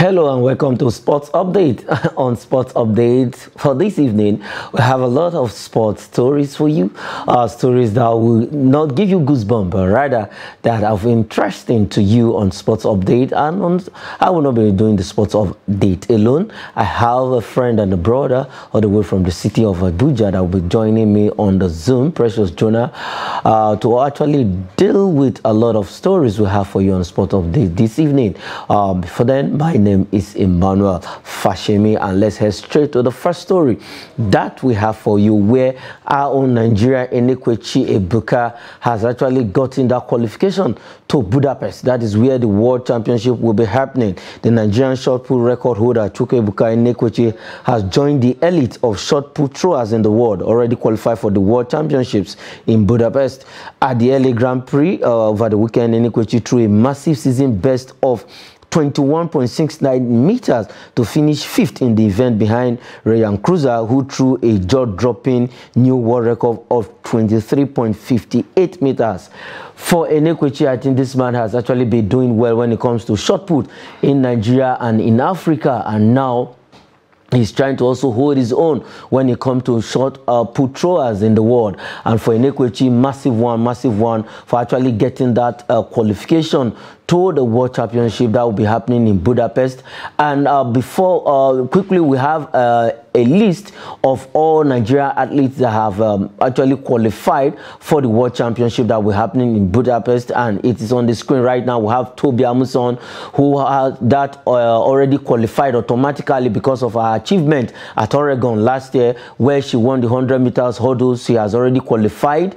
Hello and welcome to Sports Update. On Sports Update for this evening, we have a lot of sports stories for you. Stories that will not give you goosebumps, but rather that are interesting to you on Sports Update. And I will not be doing the Sports Update alone. I have a friend and a brother all the way from the city of Abuja that will be joining me on the Zoom, Precious Jonah, to actually deal with a lot of stories we have for you on Sports Update this evening. Before then, my name is Emmanuel Fashemi, and let's head straight to the first story that we have for you, where our own Nigerian Enekwechi Ebuka has actually gotten that qualification to Budapest. That is where the World Championship will be happening. The Nigerian shot put record holder Chukwuebuka Ebuka Enekwechi has joined the elite of shot put throwers in the world, already qualified for the World Championships in Budapest. At the LA Grand Prix over the weekend, Enekwechi threw a massive season best of 21.69 meters to finish fifth in the event behind Ryan Cruiser, who threw a jaw-dropping new world record of 23.58 meters. For Enekwechi, I think this man has actually been doing well when it comes to shot put in Nigeria and in Africa, and now he's trying to also hold his own when it comes to shot put throwers in the world. And for Enekwechi, massive one for actually getting that qualification to the World Championship that will be happening in Budapest. And quickly, we have a list of all Nigerian athletes that have actually qualified for the World Championship that will be happening in Budapest, and it is on the screen right now. We have Toby Amuson, who has that already qualified automatically because of her achievement at Oregon last year, where she won the 100 meters hurdle. She has already qualified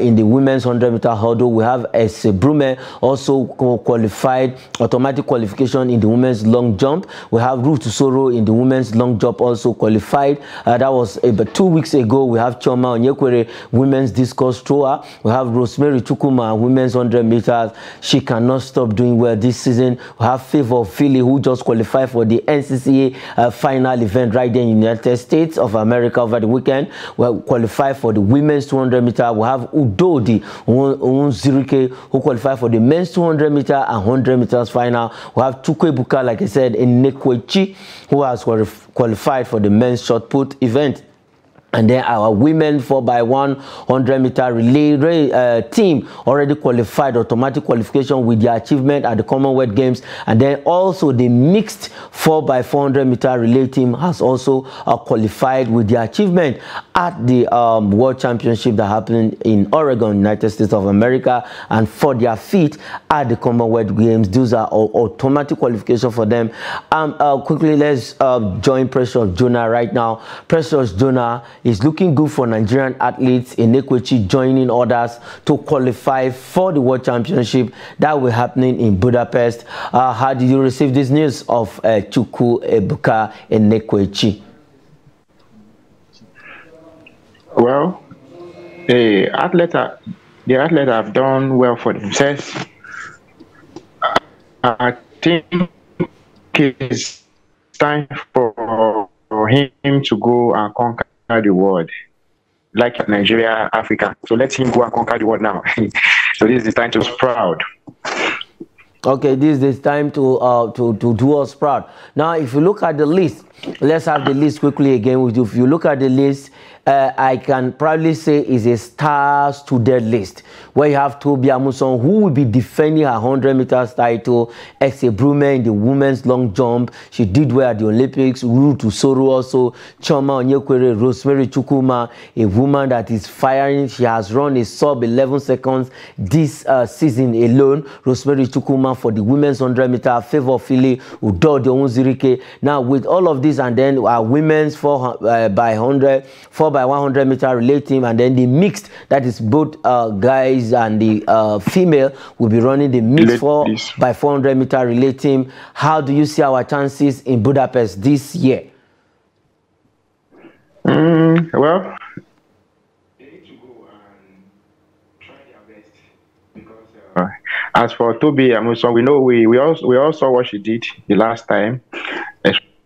in the women's 100 meter hurdle. We have S. Brume also qualified, automatic qualification in the women's long jump. We have Ruth Soro in the women's long jump also qualified. That was about 2 weeks ago. We have Choma Onyekwere, women's discus thrower. We have Rosemary Chukwuma, women's 100 meters. She cannot stop doing well this season. We have Favor Philly, who just qualified for the NCCA final event right there in the United States of America over the weekend. We have qualified for the women's 200 meter. We have Udodi Unzirike, who qualified for the men's 200 meter and 100 meters final. We have Chukwuebuka, like I said, Enekwechi, who has qualified for the men's shot put event. And then our women 4x1 100 meter relay team already qualified, automatic qualification with their achievement at the Commonwealth Games. And then also the mixed 4x400 meter relay team has also qualified with their achievement at the World Championship that happened in Oregon, United States of America, and for their feat at the Commonwealth Games. Those are automatic qualification for them. Quickly, let's join Precious Jonah right now. Precious Jonah is looking good for Nigerian athletes. Enekwechi joining others to qualify for the World Championship that will be happening in Budapest. How did you receive this news of Chukwuebuka Enekwechi? Well, the athletes have done well for themselves. I think it's time for him to go and conquer the world, like Nigeria, Africa. So let him go and conquer the world now. So this is the time to sprout. Okay, this is time to do us proud. Now, if you look at the list, let's have the list quickly again with you. If you look at the list, I can probably say is a star-studded list where you have Toby Amuson, who will be defending her 100 meters title. Ese Brume in the women's long jump. She did well at the Olympics. Ruth Soro also. Choma Onyekwere, Rosemary Chukwuma, a woman that is firing. She has run a sub 11 seconds this season alone. Rosemary Chukwuma for the women's 100 meter. Favor Philly, Udodi Onzirike. Now, with all of this, and then our women's 4x100 meter relay team, and then the mixed, that is both guys and the female, will be running the mixed 4x400 meter relay team. How do you see our chances in Budapest this year? Well, they need to go and try their best, because as for Toby Amuson, we know we all saw what she did the last time.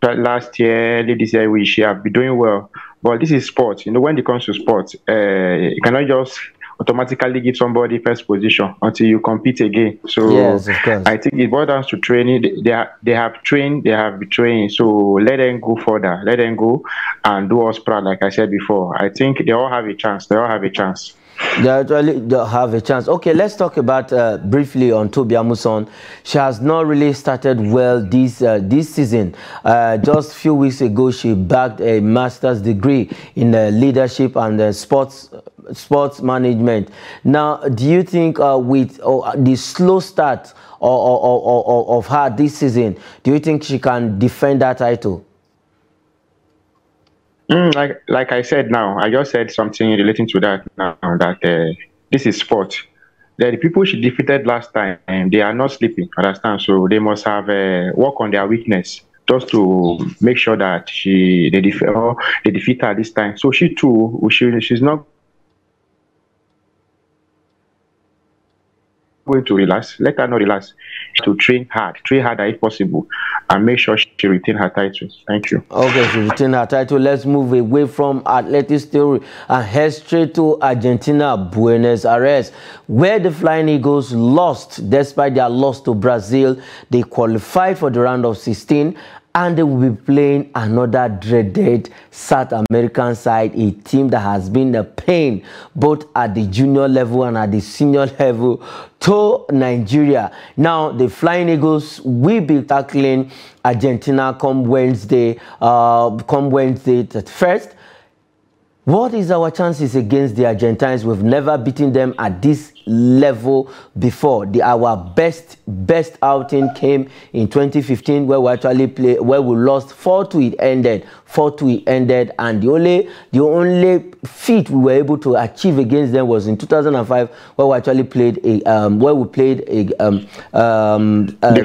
Last year, this year, she have been doing well. But this is sports. You know, when it comes to sports, you cannot just automatically give somebody first position until you compete again. So Yes, of course. I think it boils down to training. They have trained, they have been trained. So let them go further. Let them go and do us proud, like I said before. I think they all have a chance. They all have a chance. They actually don't have a chance. Okay, let's talk about briefly on Toby Amuson. She has not really started well this season. Just a few weeks ago, she bagged a master's degree in leadership and sports management. Now, do you think with the slow start of her this season, do you think she can defend that title? Like I said now, I just said something relating to that now, that this is sport. The people she defeated last time, they are not sleeping, understand? So they must have work on their weakness just to make sure that they defeat her this time. So she too, she's not going to relax. Let her not relax. To train harder if possible, and make sure she retain her title. Thank you. Okay, she retained her title. Let's move away from athletic story and head straight to Argentina, Buenos Aires, where the Flying Eagles lost. Despite their loss to Brazil, they qualified for the round of 16, and they will be playing another dreaded South American side, a team that has been a pain both at the junior level and at the senior level to Nigeria. Now, the Flying Eagles will be tackling Argentina come Wednesday. At first. What is our chances against the Argentines? We've never beaten them at this level before. Our best outing came in 2015, where we actually where we lost 4-2. It ended 4-2. It ended, and the only feat we were able to achieve against them was in 2005, where we actually played the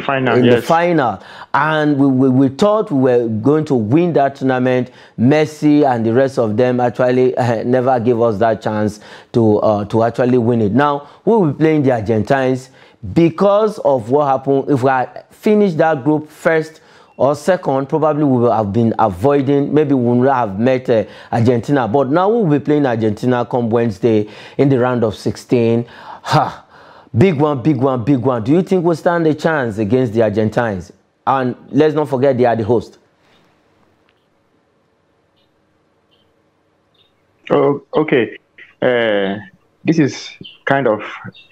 final. Yes. The final, and we thought we were going to win that tournament. Messi and the rest of them actually never gave us that chance to actually win it. Now we will be playing the Argentines because of what happened. If we had finished that group first or second, probably we would have been avoiding, maybe we would have met Argentina. But now we will be playing Argentina come Wednesday in the round of 16. Big one. Do you think we'll stand a chance against the Argentines? And let's not forget they are the host. Oh, okay. This is kind of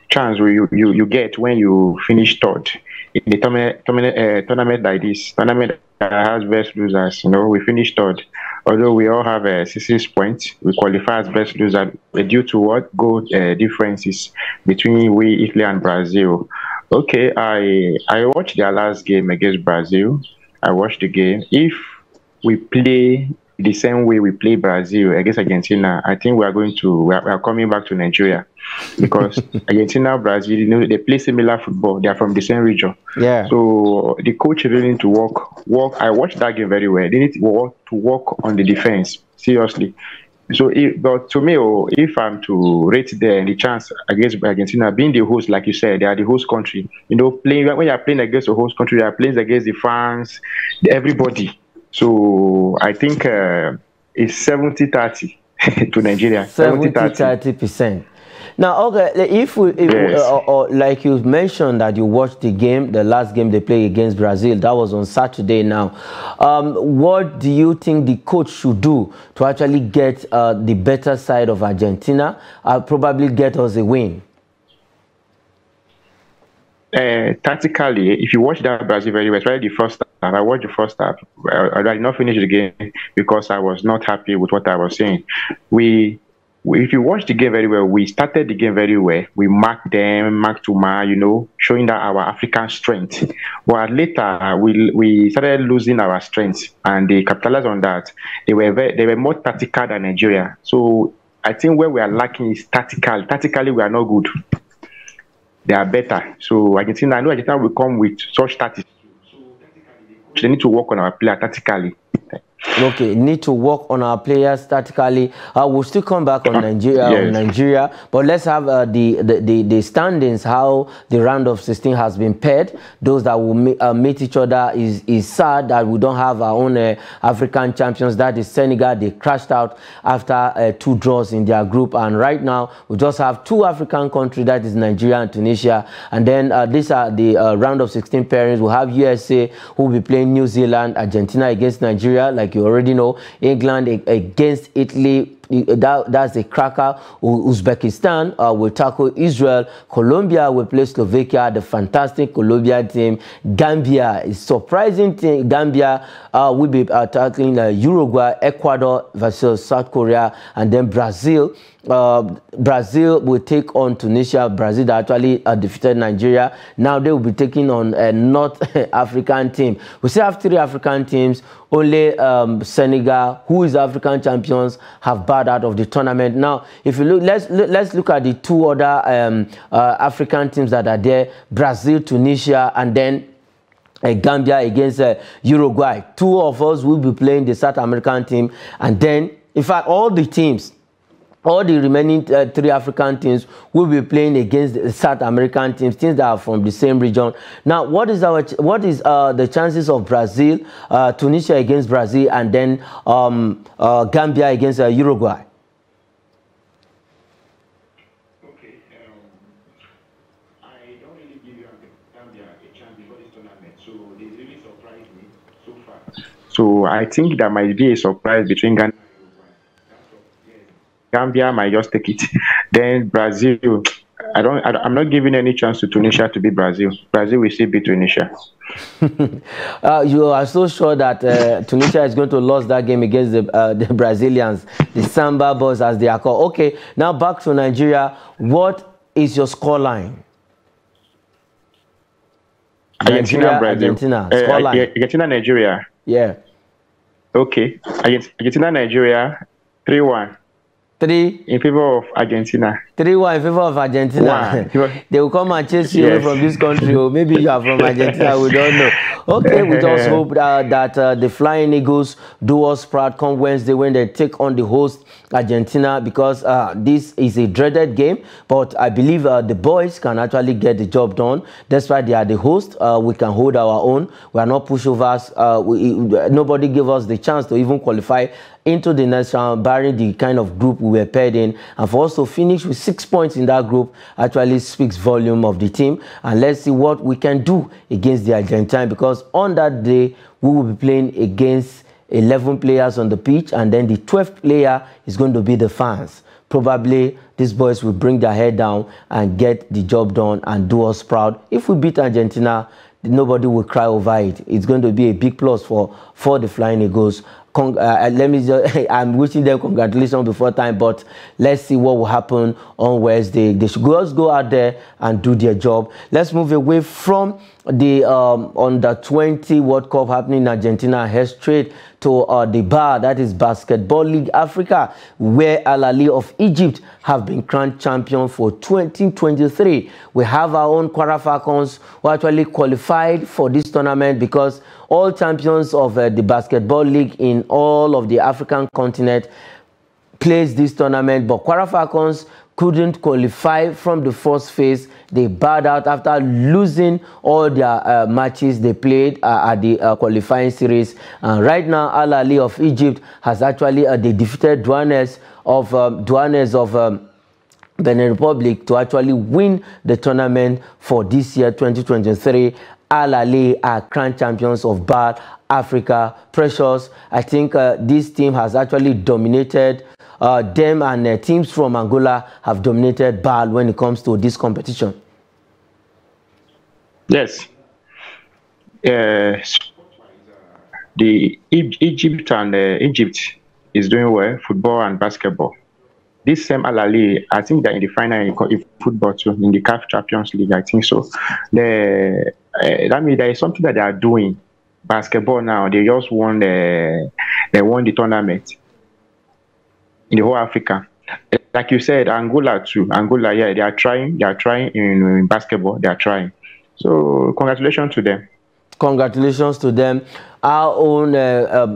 chance where you get when you finish third in the tournament like this. Tournament that has best losers. You know, we finished third. Although we all have 6 points, we qualify as best loser due to what goal differences between Italy and Brazil. Okay, I watched their last game against Brazil. I watched the game. If we play the same way we play Brazil against Argentina, I think we are coming back to Nigeria, because Argentina, Brazil, you know, they play similar football. They are from the same region. Yeah. So the coach really need to work. I watched that game very well. They need to work on the defense seriously. So, but to me, if I'm to rate the chance against Argentina, being the host, like you said, they are the host country. You know, when you are playing against the host country, you are playing against the fans, everybody. So I think it's 70-30 to Nigeria. 70-30%. Now, okay, if like you mentioned that you watched the game, the last game they played against Brazil, that was on Saturday now. What do you think the coach should do to actually get the better side of Argentina, probably get us a win? Tactically, if you watch that Brazil very well, especially the first half, I watched the first half. I did not finish the game because I was not happy with what I was saying. If you watch the game very well, we started the game very well. We marked them, mark to mark, you know, showing that our African strength. But later, we started losing our strength, and they capitalized on that. They were more tactical than Nigeria. So I think where we are lacking is tactical. Tactically, we are not good. They are better. So Argentina, I know Argentina will come with such tactics. So tactically, they need to work on our player tactically. Okay, need to work on our players tactically. We'll still come back on Nigeria. Yes. On Nigeria, but let's have the standings. How the round of 16 has been paired. Those that will meet each other is sad that we don't have our own African champions. That is Senegal. They crashed out after 2 draws in their group, and right now we just have 2 African countries. That is Nigeria and Tunisia. And then these are the round of 16 pairings. We have USA who will be playing New Zealand, Argentina against Nigeria, like you already know, England against Italy. That's the cracker. Uzbekistan will tackle Israel. Colombia will play Slovakia, the fantastic Colombia team. Gambia is surprising team. Gambia will be tackling Uruguay. Ecuador versus South Korea, and then Brazil. Brazil will take on Tunisia. Brazil that actually defeated Nigeria. Now they will be taking on a North African team. We still have 3 African teams. Only Senegal, who is African champions, have bowed out of the tournament. Now, if you look, let's look at the 2 other African teams that are there: Brazil, Tunisia, and then Gambia against Uruguay. 2 of us will be playing the South American team, and then, in fact, all the remaining 3 African teams will be playing against the South American teams that are from the same region. Now, what is the chances of Brazil, Tunisia against Brazil, and then Gambia against Uruguay? Okay, I don't really give you Gambia a chance before this tournament, so they really surprised me so far. So I think there might be a surprise between Ghana. Gambia might just take it. Then Brazil, I'm not giving any chance to Tunisia to beat Brazil. Brazil will still beat Tunisia. You are so sure that Tunisia is going to lose that game against the Brazilians, the Samba boys as they are called. Okay, now back to Nigeria. What is your scoreline? Argentina, Brazil. Argentina, scoreline. Argentina, Nigeria. Yeah. Okay. Argentina, Nigeria, 3-1. 3 in favor of Argentina. 3-1 in favor of Argentina. They will come and chase you away from this country, or maybe you are from Argentina. We don't know. Okay, we just hope that the Flying Eagles do us proud come Wednesday when they take on the host Argentina, because this is a dreaded game. But I believe the boys can actually get the job done. That's why they are the host. We can hold our own. We are not pushovers. Nobody gave us the chance to even qualify into the next round, barring the kind of group we were paired in. And for us to finish with 6 points in that group actually speaks volume of the team. And let's see what we can do against the Argentine, because on that day we will be playing against 11 players on the pitch, and then the 12th player is going to be the fans. Probably these boys will bring their head down and get the job done and do us proud. If we beat Argentina, nobody will cry over it. It's going to be a big plus for the Flying Eagles. Let me just, I'm wishing them congratulations before time, but let's see what will happen on Wednesday. They should just go out there and do their job. Let's move away from the Under-20 World Cup happening in Argentina and head straight to the bar, that is Basketball League Africa, where Al Ahly of Egypt have been crowned champion for 2023. We have our own Kwara Falcons who actually qualified for this tournament, because all champions of the Basketball League in all of the African continent plays this tournament, but Kwara Falcons couldn't qualify from the first phase. They bowed out after losing all their matches they played at the qualifying series. And right now, Al Ahly of Egypt has actually they defeated Douanes of Benin Republic to actually win the tournament for this year 2023. Al Ahly are crowned champions of BAL Africa. Precious, I think this team has actually dominated. Them and teams from Angola have dominated BAL when it comes to this competition. Yes. The Egypt is doing well, football and basketball. This same Al Ahly, I think they're in the final in football too, in the CAF Champions League, I think so. That means there is something that they are doing. Basketball now, they just won the tournament in the whole Africa. Like you said, Angola too. Angola, yeah, they are trying in basketball. They are trying. So congratulations to them. Congratulations to them. our own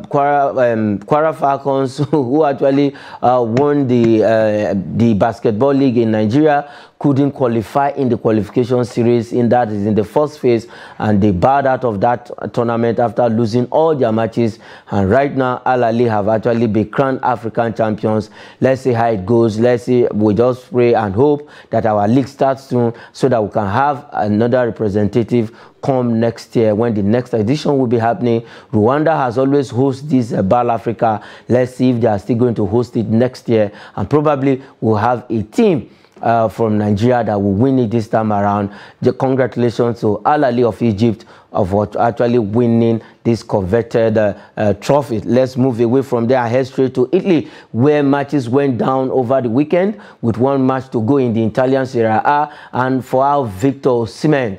Kwara Falcons, who actually won the basketball league in Nigeria, couldn't qualify in the qualification series in the first phase, and they bowed out of that tournament after losing all their matches. And right now Al Ahly have actually been crowned African champions. Let's see how it goes. Let's see. We just pray and hope that our league starts soon so that we can have another representative come next year when the next edition will be happening. Rwanda has always hosted this BAL Africa. Let's see if they are still going to host it next year, and probably we'll have a team from Nigeria that will win it this time around. Congratulations to Al Ahly of Egypt of actually winning this coveted trophy. Let's move away from there and head straight to Italy, where matches went down over the weekend with one match to go in the Italian Serie A, and for our Victor Osimhen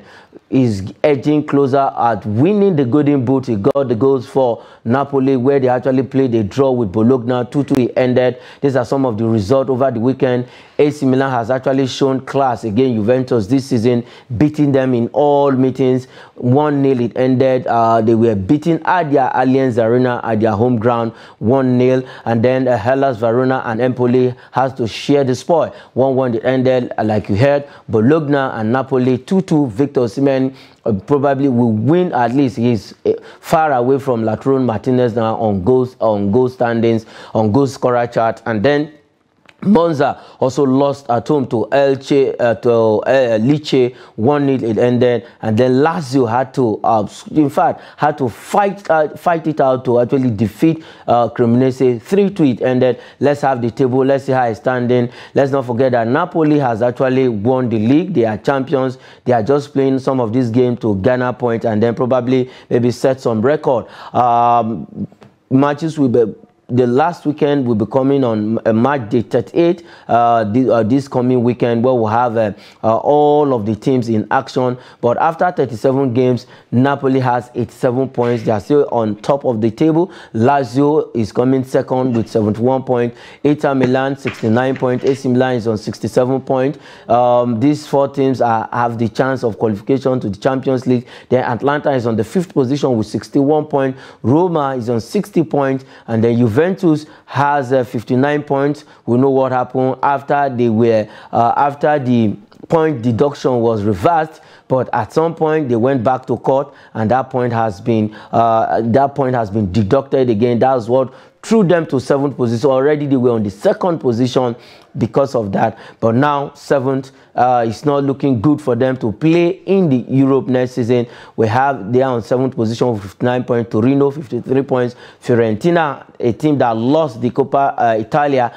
is edging closer at winning the Golden Boot. He got the goals for Napoli, where they actually played a draw with Bologna. 2-2 it ended. These are some of the results over the weekend. AC Milan has actually shown class against Juventus this season, beating them in all meetings. 1-0 it ended. They were beaten at their Allianz Arena at their home ground, 1-0. And then Hellas Verona and Empoli has to share the spoil. 1-1 it ended, like you heard. Bologna and Napoli, 2-2. Victor Osimhen probably will win. At least he's far away from Lautaro Martinez now on goal standings, on goal scorer chart. And then Monza also lost at home to Lecce, 1-0 it ended. And then Lazio had to, in fact, had to fight it out to actually defeat Cremonese. 3-2 it ended. Let's have the table. Let's see how it's standing. Let's not forget that Napoli has actually won the league. They are champions. They are just playing some of these games to garner points and then probably maybe set some record. Matches will be, the last weekend will be coming on March day 38, this coming weekend, where we'll have all of the teams in action. But after 37 games, Napoli has 87 points. They are still on top of the table. Lazio is coming second with 71 points. Inter Milan 69 points. AC Milan is on 67 points. These four teams have the chance of qualification to the Champions League. Then Atlanta is on the 5th position with 61 points. Roma is on 60 points, and then Juventus has 59 points. We know what happened after they were after the point deduction was reversed, but at some point they went back to court, and that point has been deducted again. That's what threw them to 7th position. Already they were on the 2nd position because of that, but now 7th. It's not looking good for them to play in the Europe next season. They are on 7th position with 59 points. Torino 53 points. Fiorentina, a team that lost the Coppa Italia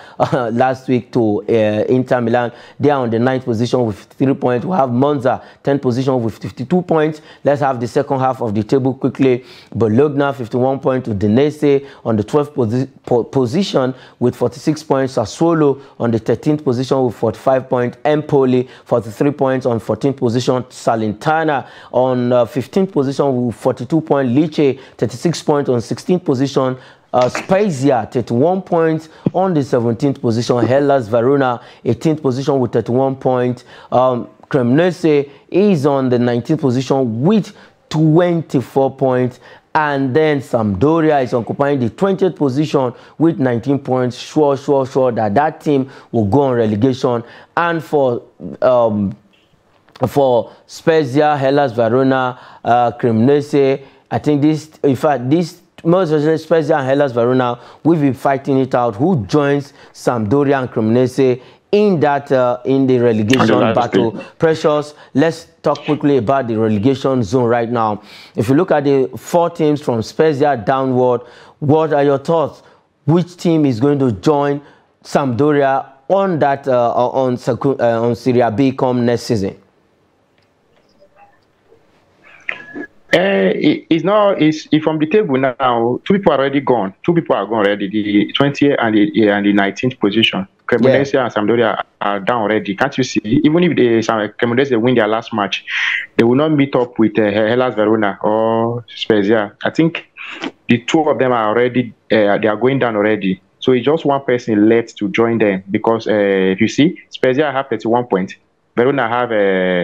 last week to Inter Milan, they are on the 9th position with 53 points. We have Monza 10th position with 52 points. Let's have the second half of the table quickly. Bologna 51 points to Udinese on the 12th position with 46 points. Sassuolo on the 13th position with 45 points. Empoli 43 points on 14th position. Salernitana on 15th position with 42 points. Lecce 36 points on 16th position. Spezia 31 points on the 17th position. Hellas Verona 18th position with 31 points. Cremonese is on the 19th position with 24 points. And then Sampdoria is occupying the 20th position with 19 points. Sure that team will go on relegation. And for Spezia, Hellas Verona, Cremonese, I think this most especially Spezia and Hellas Verona will be fighting it out. Who joins Sampdoria and Cremonese in that in the relegation battle? Precious, let's talk quickly about the relegation zone right now. If you look at the 4 teams from Spezia downward, what are your thoughts? Which team is going to join Sampdoria on that on Serie B come next season? It's from the table now. 2 people are already gone. 2 people are gone already. The 20th and the 19th position. Cremonese and Sampdoria are down already. Can't you see? Even if Cremonese win their last match, they will not meet up with Hellas Verona or Spezia. I think the 2 of them are already they are going down already. So it's just one person left to join them, because if you see, Spezia have 31 points, Verona have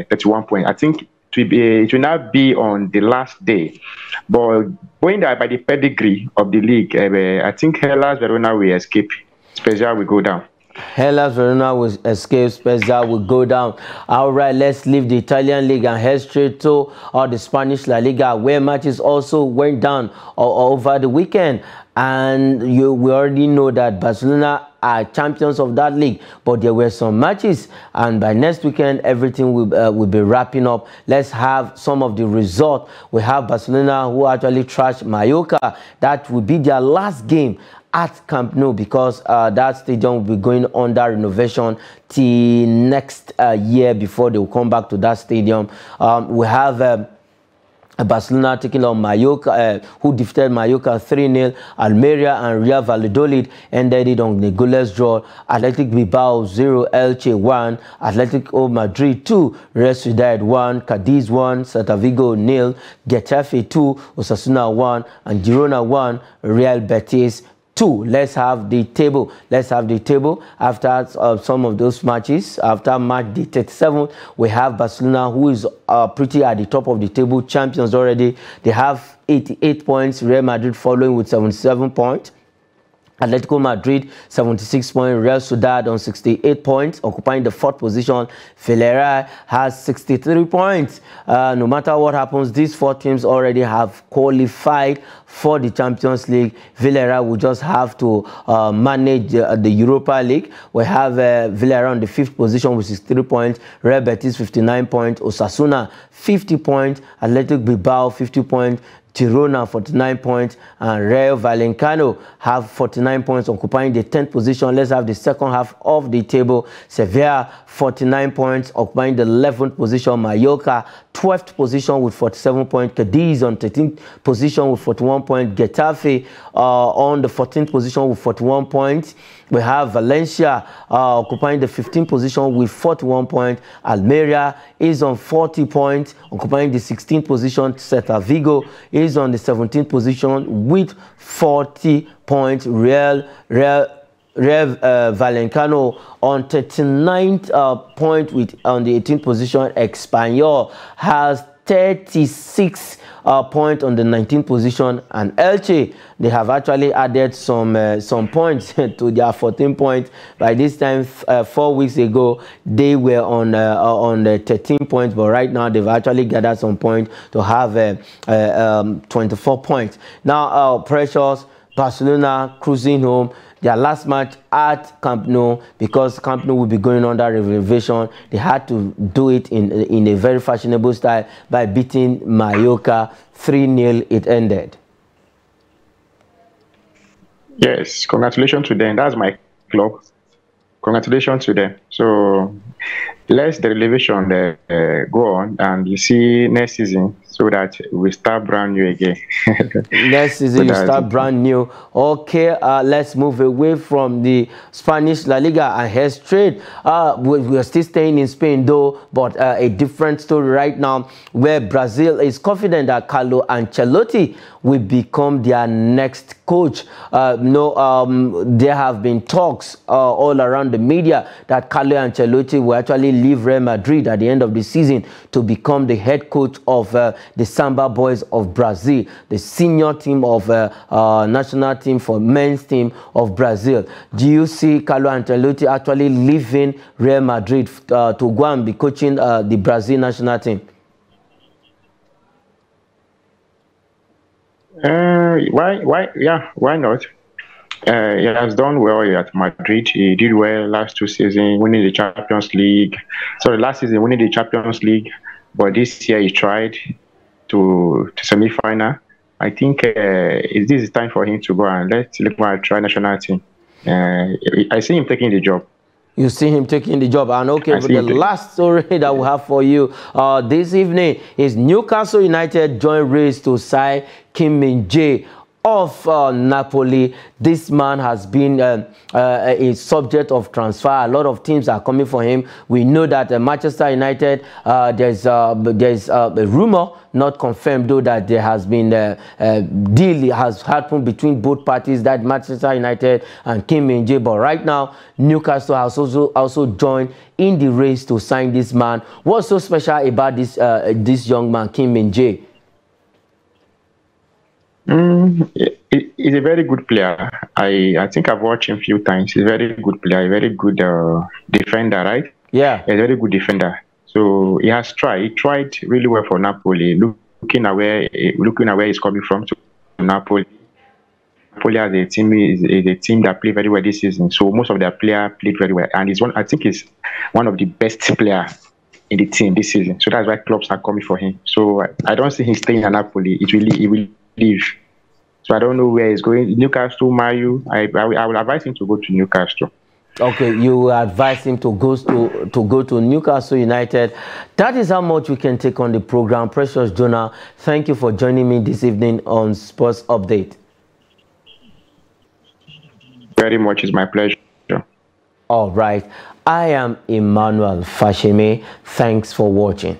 31 points. I think it will not be on the last day. But going by the pedigree of the league, I think Hellas Verona will escape. Spezia will go down. Hellas Verona will escape, Spezia will go down. All right, let's leave the Italian league and head straight to the Spanish La Liga, where matches also went down over the weekend. And we already know that Barcelona are champions of that league, but there were some matches, and by next weekend everything will be wrapping up. Let's have some of the results. We have Barcelona, who actually trashed Mallorca. That will be their last game at Camp Nou, because that stadium will be going under renovation till next year before they will come back to that stadium. We have Barcelona taking on Mallorca, who defeated Mallorca 3-0. Almeria and Real Valladolid ended it on the goalless draw. Athletic Bilbao 0, Elche 1, Atletico Madrid 2, Real Sociedad 1, Cadiz 1, Celta Vigo 0, Getafe 2, Osasuna 1, and Girona 1, Real Betis 2. Let's have the table. Let's have the table after some of those matches. After match day 37, we have Barcelona, who is pretty at the top of the table, champions already. They have 88 points. Real Madrid following with 77 points. Atletico Madrid 76 points, Real Sociedad on 68 points, occupying the 4th position. Villarreal has 63 points. No matter what happens, these 4 teams already have qualified for the Champions League. Villarreal will just have to manage the Europa League. We have Villarreal on the 5th position with 63 points, Real Betis 59 points, Osasuna 50 points, Athletic Bilbao 50 points, Girona 49 points, and Rayo Vallecano have 49 points, occupying the 10th position. Let's have the second half of the table. Sevilla 49 points, occupying the 11th position. Mallorca 12th position with 47 points. Cadiz on 13th position with 41 points. Getafe on the 14th position with 41 points. We have Valencia occupying the 15th position with 41 points. Almeria is on 40 points, occupying the 16th position. Celta Vigo is on the 17th position with 40 points. Real Vallecano on 39th point with on the 18th position. Espanyol has 36 points on the 19th position, and Elche, they have actually added some points to their 14 points. By this time, 4 weeks ago, they were on 13 points, but right now they've actually gathered some points to have 24 points. Now, Precious, Barcelona cruising home. Their last match at Camp Nou, because Camp Nou will be going under renovation, they had to do it in a very fashionable style by beating Mallorca 3-0. It ended. Yes, congratulations to them. That's my club. Congratulations to them. So let the renovation go on, and you see next season, so that we start brand new again. Next season you start brand new. Okay, let's move away from the Spanish La Liga and head straight. We are still staying in Spain though, but a different story right now, where Brazil is confident that Carlo Ancelotti will become their next coach. There have been talks all around the media that Carlo Ancelotti will actually leave Real Madrid at the end of the season to become the head coach of the Samba Boys of Brazil, the senior team of national team for men's team of Brazil. Do you see Carlo Ancelotti actually leaving Real Madrid to go and be coaching the Brazil national team? Why? Yeah, why not? He has done well at Madrid. He did well last 2 seasons, winning the Champions League. Sorry, last season winning the Champions League, but this year he tried to semi-final. I think this is time for him to go and try national team. I see him taking the job. You see him taking the job. And okay, but the last story that we have for you this evening is Newcastle United join race to sign Kim Min-jae of Napoli. This man has been a subject of transfer. A lot of teams are coming for him. We know that Manchester United, there's a rumor, not confirmed though, that there has been a deal has happened between both parties, that Manchester United and Kim Min-jae. But right now, Newcastle has also joined in the race to sign this man. What's so special about this young man, Kim Min-jae? He's a very good player. I think I've watched him a few times. He's a very good player, a very good defender, right? Yeah. He's a very good defender. So he has tried. He tried really well for Napoli. Looking at where he's coming from to Napoli. Napoli as a team is a team that played very well this season. So most of their players played very well, and I think he's one of the best players in the team this season. So that's why clubs are coming for him. So I don't see him staying at Napoli. He will leave. So I don't know where he's going. Newcastle, Mayu. I will advise him to go to Newcastle. Okay, you advise him to go to Newcastle United. That is how much we can take on the program. Precious Jonah, thank you for joining me this evening on Sports Update. Very much, it's my pleasure. All right, I am Emmanuel Fasheme. Thanks for watching.